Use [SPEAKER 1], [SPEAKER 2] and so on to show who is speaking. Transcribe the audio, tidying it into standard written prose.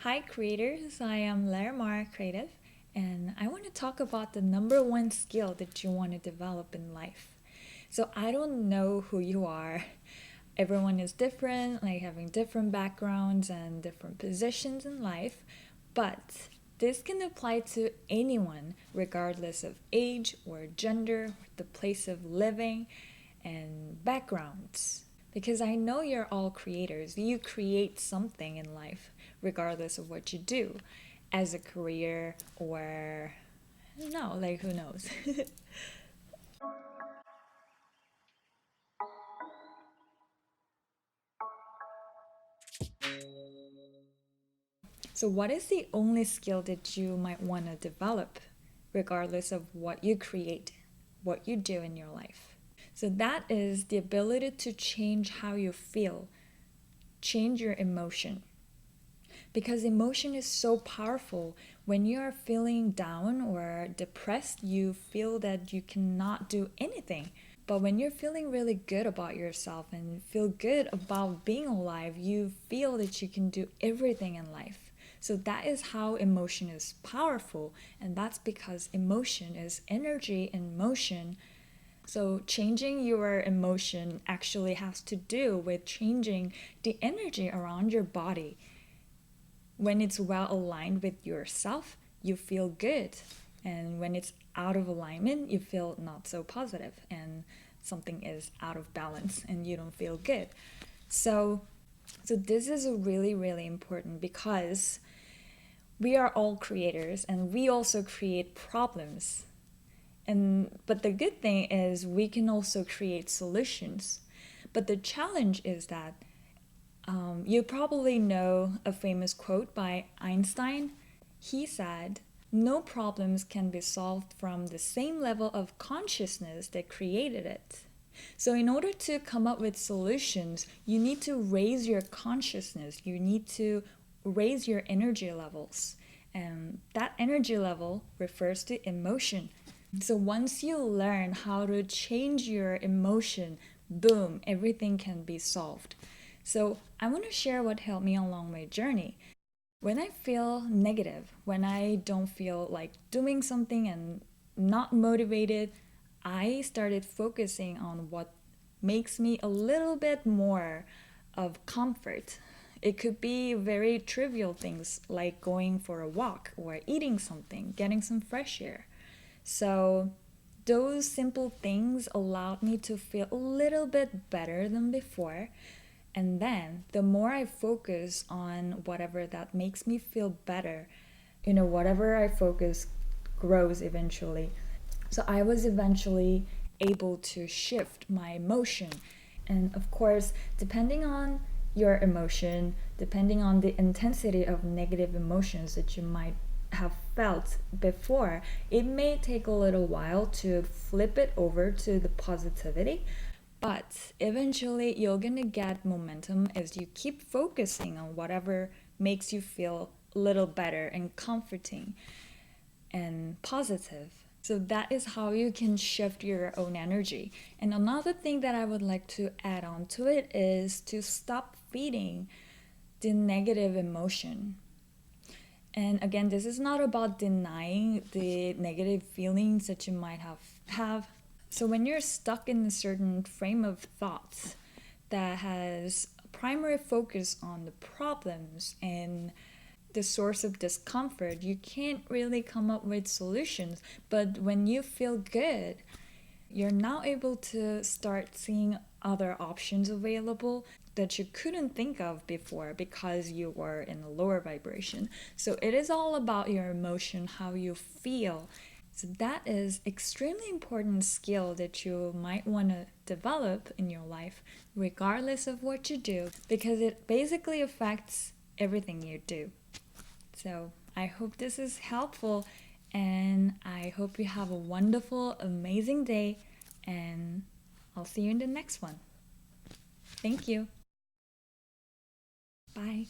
[SPEAKER 1] Hi creators, I am Larimarkriative and I want to talk about the number one skill that you want to develop in life. So I don't know who you are. Everyone is different, like having different backgrounds and different positions in life, but this can apply to anyone regardless of age or gender, the place of living and backgrounds. Because I know you're all creators. You create something in life, regardless of what you do, as a career or no, like who knows. So, what is the only skill that you might want to develop, regardless of what you create, what you do in your life? So, that is the ability to change how you feel, change your emotion. Because emotion is so powerful. When you are feeling down or depressed, you feel that you cannot do anything. But when you're feeling really good about yourself and feel good about being alive, you feel that you can do everything in life. So that is how emotion is powerful, and that's because emotion is energy in motion. So changing your emotion actually has to do with changing the energy around your body. When it's well aligned with yourself, you feel good. And when it's out of alignment, you feel not so positive and something is out of balance and you don't feel good. So so this is really really important because we are all creators and we also create problems. And but the good thing is we can also create solutions. But the challenge is that you probably know a famous quote by Einstein. He said, "No problems can be solved from the same level of consciousness that created it." So, in order to come up with solutions, you need to raise your consciousness, you need to raise your energy levels. And that energy level refers to emotion. So, once you learn how to change your emotion, boom, everything can be solved. So, I want to share what helped me along my journey. When I feel negative, when I don't feel like doing something and not motivated, I started focusing on what makes me a little bit more of comfort. It could be very trivial things like going for a walk or eating something, getting some fresh air. So, those simple things allowed me to feel a little bit better than before. And then the more I focus on whatever that makes me feel better, whatever I focus grows eventually. So I was eventually able to shift my emotion. And of course, depending on your emotion, depending on the intensity of negative emotions that you might have felt before, it may take a little while to flip it over to the positivity. But eventually, you're gonna get momentum as you keep focusing on whatever makes you feel a little better and comforting and positive. So that is how you can shift your own energy. And another thing that I would like to add on to it is to stop feeding the negative emotion. And again, this is not about denying the negative feelings that you might have. So when you're stuck in a certain frame of thoughts that has primary focus on the problems and the source of discomfort, you can't really come up with solutions. But when you feel good, you're now able to start seeing other options available that you couldn't think of before because you were in a lower vibration. So it is all about your emotion, how you feel. So that is extremely important skill that you might want to develop in your life regardless of what you do because it basically affects everything you do. So I hope this is helpful and I hope you have a wonderful, amazing day and I'll see you in the next one. Thank you. Bye.